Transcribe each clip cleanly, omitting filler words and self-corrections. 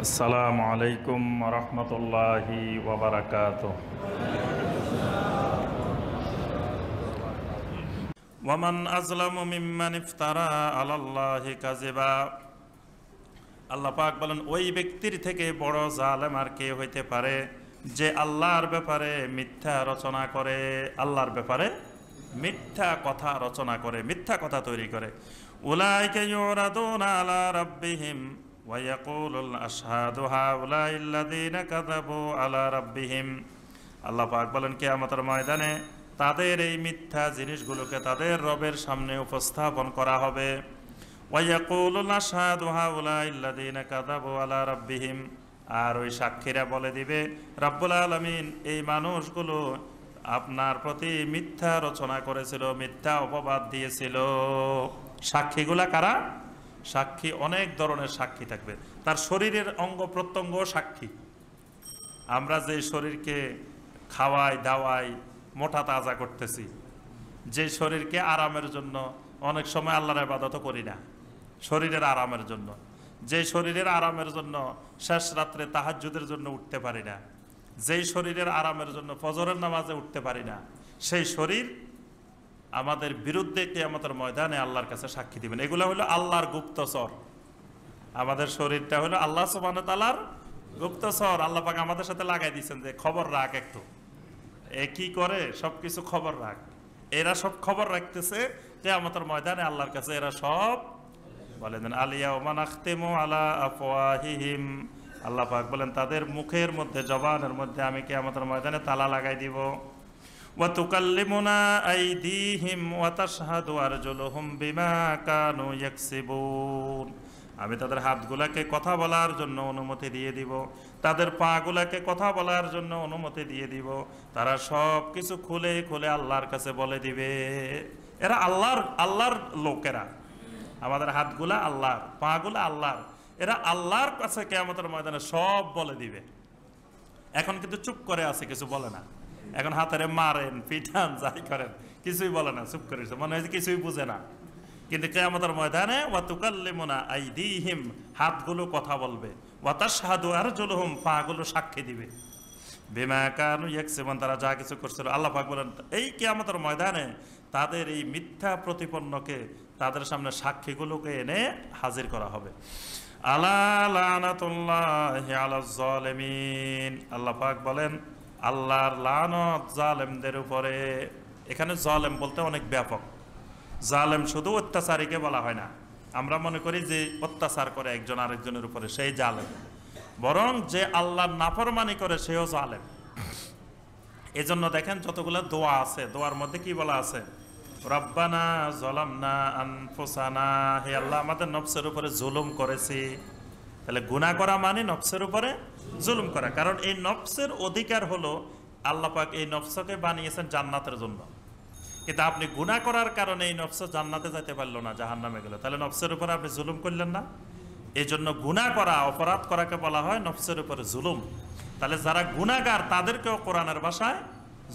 আসসালামু আলাইকুম রহমতুল্লাহি ওয়া বারাকাতুহু। ওয়ামান আযলামু মিম্মান ইফতারা আলাল্লাহি কাযিবা। আল্লাহ পাক বলেন, ওই ব্যক্তির থেকে বড় জালেম আর কে হইতে পারে যে আল্লাহর ব্যাপারে মিথ্যা রচনা করে, আল্লাহর ব্যাপারে মিথ্যা কথা রচনা করে, মিথ্যা কথা তৈরি করে। উলাইকা ইউরাদুনা আলা রাব্বিহিম ওয়া ইয়াকুলুল আশহাদু হাউলাইল্লাযীনা কাযাবু আলা রাব্বিহিম। আল্লাহ পাক বলেন, কিয়ামতের ময়দানে তাদের এই মিথ্যা জিনিসগুলোকে তাদের রবের সামনে উপস্থাপন করা হবে। ওয়া ইয়াকুলুল আশহাদু হাউলাইল্লাযীনা কাযাবু আলা রাব্বিহিম, আর ওই সাক্ষীরা বলে দিবে, রব্বুল আলামিন এই মানুষগুলো আপনার প্রতি মিথ্যা রচনা করেছিল, মিথ্যা অপবাদ দিয়েছিল। সাক্ষীগুলা কারা? সাক্ষী অনেক ধরনের সাক্ষী থাকবে, তার শরীরের অঙ্গ প্রত্যঙ্গ সাক্ষী। আমরা যে শরীরকে খাওয়াই দাওয়াই মোটা তাজা করতেছি, যে শরীরকে আরামের জন্য অনেক সময় আল্লাহর ইবাদত করি না, শরীরের আরামের জন্য, যে শরীরের আরামের জন্য শেষ রাত্রে তাহাজ্জুদের জন্য উঠতে পারি না, যেই শরীরের আরামের জন্য ফজরের নামাজে উঠতে পারি না, সেই শরীর আমাদের বিরুদ্ধে কিয়ামতের ময়দানে আল্লাহর কাছে সাক্ষী দিবেন। এগুলো হলো আল্লাহর গুপ্তচর। আমাদের শরীরটা হলো আল্লাহ সুবহানাহু ওয়া তাআলার গুপ্তচর। আল্লাহ পাক আমাদের সাথে লাগাই দিয়েছেন যে খবর রাখ, একটু এ কি করে সবকিছু খবর রাখ। এরা সব খবর রাখতেছে কিয়ামতের ময়দানে আল্লাহর কাছে, এরা সব বলে দেন আলিয়াউমা নাখতিমু আলা আফওয়াহিহিম। আল্লাহ পাক বলেন, তাদের মুখের মধ্যে, জবানের মধ্যে আমি কিয়ামতের ময়দানে তালা লাগাই দিব। ওয়া তুকাল্লিমুনা আইদিহিম ওয়া তাশহাদু আরজুলুহুম বিমা কানু ইয়াকসিবুন। আমি তাদের হাতগুলাকে কথা বলার জন্য অনুমতি দিয়ে দিব, তাদের পাগুলাকে কথা বলার জন্য অনুমতি দিয়ে দিব। তারা সব কিছু খুলে খুলে আল্লাহর কাছে বলে দিবে। এরা আল্লাহর লোকেরা। আমাদের হাতগুলা আল্লাহর, পাগুলা আল্লাহর, এরা আল্লাহর কাছে কিয়ামতের ময়দানে সব বলে দিবে। এখন কিন্তু চুপ করে আছে, কিছু বলে না। এখন হাতেরে মারেন, পিঠান, যাই করেন, কিছুই বলে না, চুপ করে মনে হয় কিছুই বুঝে না। কিন্তু কিয়ামতের ময়দানে ওয়া তুকাল্লিমুনা আইদিহিম, হাতগুলো কথা বলবে, ওয়া তাশহাদু আরজুলুহুম, পাগুলো সাক্ষী দিবে, বিমা কানু ইয়াকসিবুন, তারা যা কিছু করছিল। আল্লাহ পাক বলেন, এই কিয়ামতের ময়দানে তাদের এই মিথ্যা প্রতিপন্নকে, তাদের সামনে সাক্ষীগুলোকে এনে হাজির করা হবে। আলা লানাতুল্লাহি আলাজ জালিমিন। আল্লাহ পাক বলেন, আল্লাহর লানত জালেমদের উপরে। এখানে জালেম বলতে অনেক ব্যাপক। জালেম শুধু অত্যাচারীকে বলা হয় না। আমরা মনে করি যে অত্যাচার করে একজন আরেকজনের উপরে সেই জালেম, বরং যে আল্লাহর নাফরমানি করে সেও জালেম। এজন্য দেখেন যতগুলো দোয়া আছে, দোয়ার মধ্যে কি বলা আছে? রব্বানা যালামনা আনফুসানা, হে আল্লাহ আমাদের নফসের উপরে জুলুম করেছি। তাহলে গুনাহ করা মানে নফসের উপরে জুলুম করা। কারণ এই নফসের অধিকার হলো, আল্লাহ পাক এই নফসকে বানিয়েছেন জান্নাতের জন্য, কিন্তু আপনি গুনাহ করার কারণে এই নফস জান্নাতে যেতে পারলো না, জাহান্নামে গেল। তাহলে নফসের উপরে আপনি জুলুম করলেন না? এই জন্য গুনাহ করা, অপরাধ করাকে বলা হয় নফসের উপরে জুলুম। তাহলে যারা গুনাহগার তাদেরকেও কোরআনের ভাষায়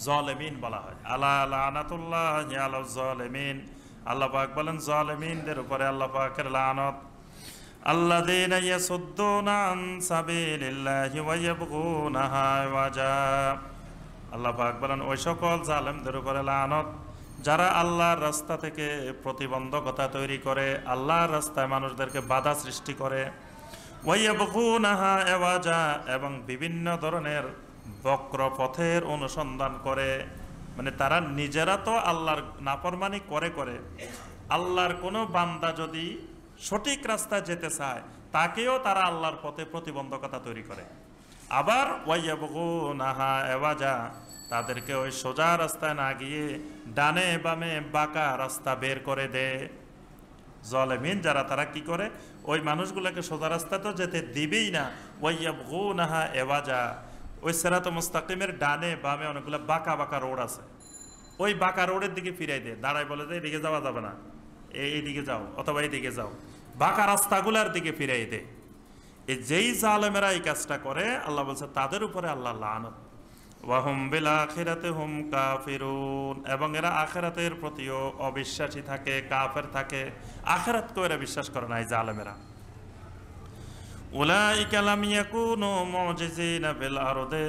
জালেমিন বলা হয়। আলা লানাতুল্লাহি আলাজ জালিমিন। আল্লাহ পাক বলেন, জালেমিনদের উপরে আল্লাহ পাকের লানত। আল্লাযীনা ইয়াসুদ্দুনা আন সাবিলিল্লাহি ওয়া ইয়াবগুনাহা ওয়াজা। আল্লাহ পাক বলেন, ওই সকল জালেমদের উপরে লানত যারা আল্লাহর রাস্তা থেকে প্রতিবন্ধকতা তৈরি করে, আল্লাহর রাস্তায় মানুষদেরকে বাধা সৃষ্টি করে। ওয়া ইয়াবগুনাহা ওয়াজা, এবং বিভিন্ন ধরনের বক্র পথের অনুসন্ধান করে। মানে তারা নিজেরা তো আল্লাহর নাফরমানি করে করে, আল্লাহর কোনো বান্দা যদি সঠিক রাস্তায় যেতে চায় তাকেও তারা আল্লাহর পথে প্রতিবন্ধকতা তৈরি করে। আবার ওয়াইয়াবগুনাহা ওয়াজা, তাদেরকে ওই সোজা রাস্তায় না গিয়ে ডানে বামে বাঁকা রাস্তা বের করে দেয়। জালেমিন যারা, তারা কি করে? ওই মানুষগুলোকে সোজা রাস্তা তো যেতে দিবেই না। ওয়াইয়াবগুনাহা ওয়াজা, ওই সিরাতুল মুস্তাকিমের ডানে বামে অনেকগুলো বাঁকা বাঁকা রোড আছে, ওই বাঁকা রোডের দিকে ফিরাই দেয়, দাঁড়ায় বলে যে এদিকে যাওয়া যাবে না, এইদিকে যাও, অথবা এইদিকে যাও, বাঁকা রাস্তাগুলার দিকে ফিরাই দেয়। এই যেই জালেমেরা এই কাজটা করে, আল্লাহ বলছে তাদের উপরে আল্লাহ লানত। ওয়া হুম বিল আখিরাতি হুম কাফিরুন, এবং এরা আখিরাতের প্রতিও অবিশ্বাসী থাকে, কাফের থাকে, আখিরাতকে এরা বিশ্বাস করে না এই জালেমেরা। উলাইকা লাম ইয়াকুনু মুজিজিনা ফিল আরদে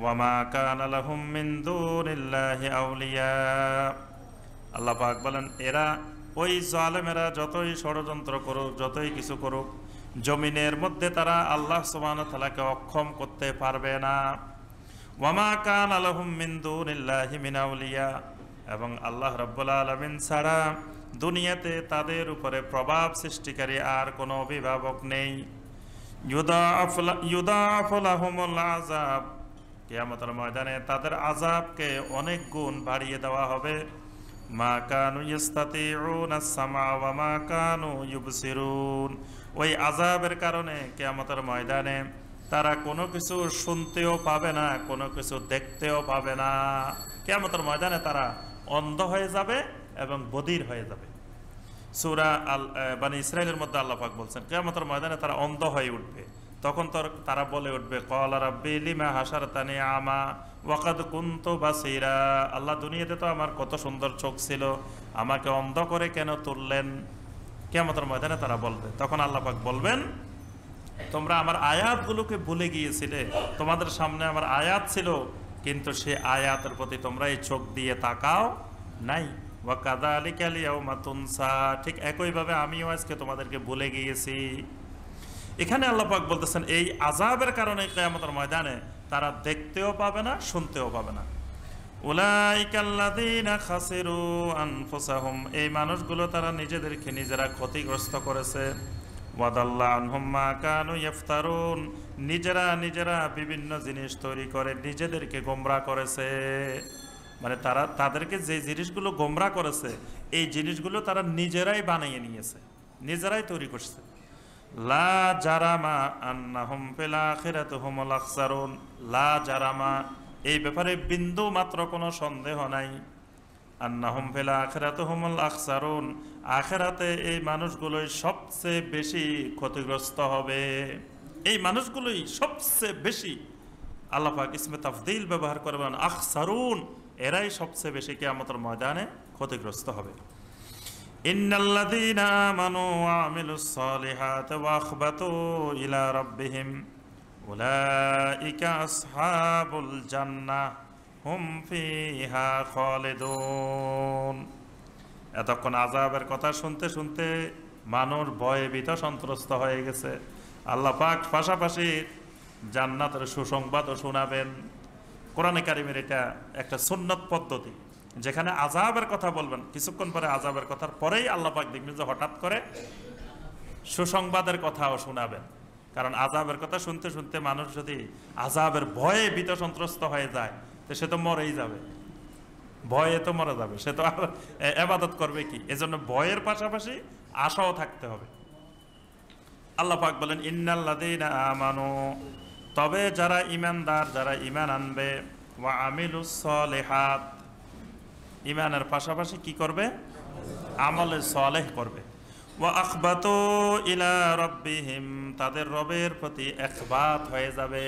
ওয়া মা কানা লাহুম মিন দুনিল্লাহি আউলিয়া। আল্লাহ পাক বলেন, এরা ওই জালেমেরা যতই ষড়যন্ত্র করুক, যতই কিছু করুক, জমিনের মধ্যে তারা আল্লাহ সুবহানাহু ওয়া তাআলাকে অক্ষম করতে পারবে না। ওয়া মা কানা লাহুম মিন দুনিল্লাহি মিন আউলিয়া, এবং আল্লাহ রাব্বুল আলামিন ছাড়া দুনিয়াতে তাদের উপরে প্রভাব সৃষ্টিকারী আর কোনো অভিভাবক নেই। ইউদাআফু লাহুমুল আযাব, কিয়ামতের ময়দানে তাদের আযাবকে অনেক গুণ বাড়িয়ে দেওয়া হবে। মা কানু ইস্তাতিউনা আস-সামা ওয়া মা কানু ইউবসিরুন, ওই আযাবের কারণে কিয়ামতের ময়দানে তারা কোনো কিছু শুনতেও পাবে না, কোনো কিছু দেখতেও পাবে না। কিয়ামতের ময়দানে তারা অন্ধ হয়ে যাবে এবং বধির হয়ে যাবে। সূরা বনী ইসরাঈলের মধ্যে আল্লাহ পাক বলছেন, কিয়ামতের ময়দানে তারা অন্ধ হয়ে উঠবে। তখন তারা বলে উঠবে, ক্বালা রাব্বি লিমা হাশারতানি আমা ওয়া কাদ কুনতু বাসীরা, আল্লাহ দুনিয়াতে তো আমার কত সুন্দর চোখ ছিল, আমাকে অন্ধ করে কেন তুললেন? কিয়ামতের ময়দানে তারা বলবে। তখন আল্লাহ পাক বলবেন, তোমরা আমার আয়াতগুলোকে ভুলে গিয়েছিলে, তোমাদের সামনে আমার আয়াত ছিল, কিন্তু সে আয়াতের প্রতি তোমরা এই চোখ দিয়ে তাকাও নাই। ওয়া কাযালিকাল ইয়াউমা তুনসা, ঠিক একইভাবে আমিও আজকে তোমাদেরকে ভুলে গিয়েছি। এখানে আল্লাহ পাক বলতেছেন, এই আযাবের কারণে কিয়ামতের ময়দানে তারা দেখতেও পাবে না, শুনতেও পাবে না। উলাইকাল্লাযীনা খাসিরু আনফুসাহুম, এই মানুষগুলো তারা নিজেদেরকে নিজেরা ক্ষতিগ্রস্ত করেছে। ওয়াদাল্লা আনহুম মা কানু ইফতারুন, নিজেরা বিভিন্ন জিনিস তৈরি করে নিজেদেরকে গোমরাহ করেছে। মানে তাদেরকে যে জিনিসগুলো গোমরাহ করেছে, এই জিনিসগুলো তারা নিজেরাই বানিয়ে নিয়েছে, নিজেরাই তৈরি করছে। লা জারামা আন্নাহুম ফিল আখিরাতি হুমুল আখসারুন, লা জারামা, এই ব্যাপারে বিন্দু মাত্র কোনো সন্দেহ নাই। আন্নাহুম ফিল আখিরাতি হুমুল আখসারুন, আখিরাতে এই মানুষগুলোই সবচেয়ে বেশি ক্ষতিগ্রস্ত হবে। এই মানুষগুলোই সবচেয়ে বেশি, আল্লাহ পাক ইসমে তাফদীল ব্যবহার করবেন, আখসারুন, এরাই সবচেয়ে বেশি কিয়ামতের ময়দানে ক্ষতিগ্রস্ত হবে। ইন্নাল্লাযীনা আমানু ওয়া আমিলুস সালিহাতি ওয়া আখবাতু ইলা রাব্বিহিম উলাইকা আসহাবুল জান্নাহ হুম ফিহা খালিদুন। এতক্ষণ আযাবের কথা শুনতে শুনতে মানুষ ভয়ে ভীত সন্ত্রস্ত হয়ে গেছে। আল্লাহ পাক পাশাপাশি জান্নাতের সুসংবাদও শোনাবেন। কোরআনে কারিমের এটা একটা সুন্নত পদ্ধতি, যেখানে আযাবের কথা বলবেন, কিছুক্ষণ পরে আযাবের কথার পরেই আল্লাহ পাক দেখবেন যে হঠাৎ করে সুসংবাদের কথাও শোনাবেন। কারণ আযাবের কথা শুনতে শুনতে মানুষ যদি আযাবের ভয়ে ভীত সন্ত্রস্ত হয়ে যায়, তো সে তো মরেই যাবে, ভয়ে তো মরে যাবে, সে তো আর ইবাদত করবে কি? এজন্য ভয়ের পাশাপাশি আশাও থাকতে হবে। আল্লাহ পাক বলেন, ইন্নাল্লাযীনা আমানু, তবে যারা ঈমানদার, যারা ঈমান আনবে, ওয়া আমিলুস সালিহাত, ঈমানের পাশাপাশি কি করবে? আমলে সালেহ করবে। ওয়া আখবাতু ইলা রাব্বিহিম, তাদের রবের প্রতি ইখবাত হয়ে যাবে।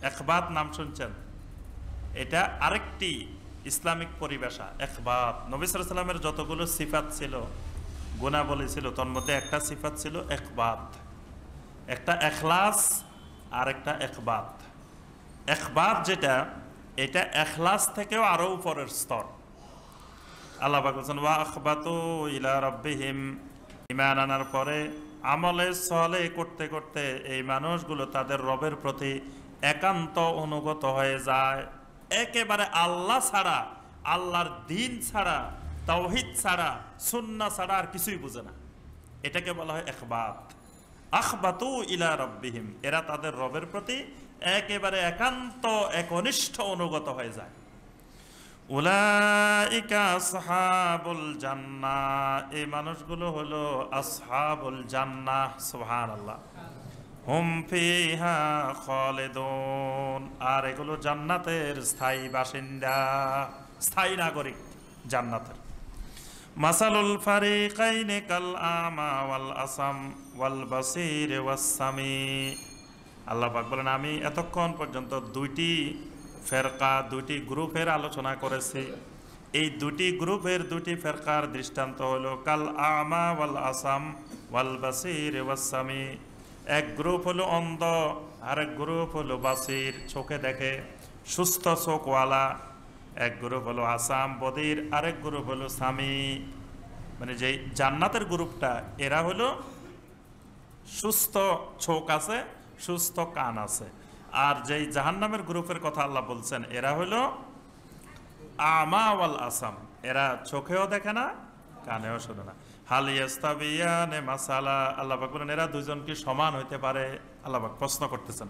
ইখবাত নাম শুনছেন? এটা আরেকটি ইসলামিক পরিভাষা। ইখবাত, নবী সাল্লাল্লাহু আলাইহি ওয়াসাল্লামের যতগুলো সিফাত ছিল, গুণাবলী ছিল, তার মধ্যে একটা সিফাত ছিল ইখবাত। একটা ইখলাস আর একটা ইখবাত। ইখবাত যেটা, এটা ইখলাস থেকেও আরো উপরের স্তর। আল্লাহ পাক বলেন, ওয়া আখবাতু ইলা রাব্বিহিম, ঈমান আনার পরে আমলে সালেহ করতে করতে এই মানুষগুলো তাদের রবের প্রতি একান্ত অনুগত হয়ে যায়। একেবারে আল্লাহ ছাড়া, আল্লাহর দ্বীন ছাড়া, তাওহীদ ছাড়া, সুন্নাহ ছাড়া আর কিছুই বুঝে না। এটাকে বলা হয় ইখবাত। আখবাতু ইলা রাব্বিহিম, এরা তাদের রবের প্রতি একেবারে একান্ত একনিষ্ঠ অনুগত হয়ে যায়। উলাইকা আসহাবুল জান্নাহ, এই মানুষগুলো হলো আসহাবুল জান্নাহ। সুবহানাল্লাহ। হুম ফিহা খালিদুন, আর এগুলো জান্নাতের স্থায়ী বাসিন্দা, স্থায়ী নাগরিক জান্নাতের। মাসালুল ফারিকাইনি কাল আমা ওয়াল আসাম ওয়াল বাসীর ওয়াস সামি। আল্লাহ পাক বলেন, আমি এতক্ষণ পর্যন্ত দুইটি ফেরকা, দুইটি গ্রুপের আলোচনা করেছি। এই দুটি গ্রুপের, দুটি ফেরকার দৃষ্টান্ত হলো কাল আমা ওয়াল আসাম ওয়াল বাসীর ওয়াস সামি। এক গ্রুপ হলো অন্ধ, আরেক গ্রুপ হলো বাসির, চোখে দেখে সুস্থ চোখওয়ালা। এক গ্রুপ হলো আসাম বদির, আরেক গ্রুপ হলো সামি। মানে যেই জান্নাতের গ্রুপটা এরা হলো সুস্থ চোখ আছে, সুস্থ কান আছে। আর যেই জাহান্নামের গ্রুপের কথা আল্লাহ বলছেন এরা হলো আমা ওয়াল আসাম, এরা চোখেও দেখে না, কানেও শোনে না। হাল ইয়াস্তাবিয়ানে মাসালা, আল্লাহ পাক বলেন এরা দুইজন কি সমান হইতে পারে? আল্লাহ পাক প্রশ্ন করতেছেন।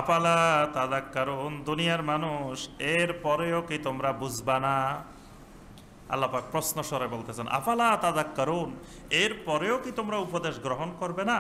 আফালা তাযাক্কারুন, দুনিয়ার মানুষ এর পরেও কি তোমরা বুঝবা না? আল্লাহ পাক প্রশ্ন স্বরে বলতেছেন আফালা তাযাক্কারুন, এর পরেও কি তোমরা উপদেশ গ্রহণ করবে না?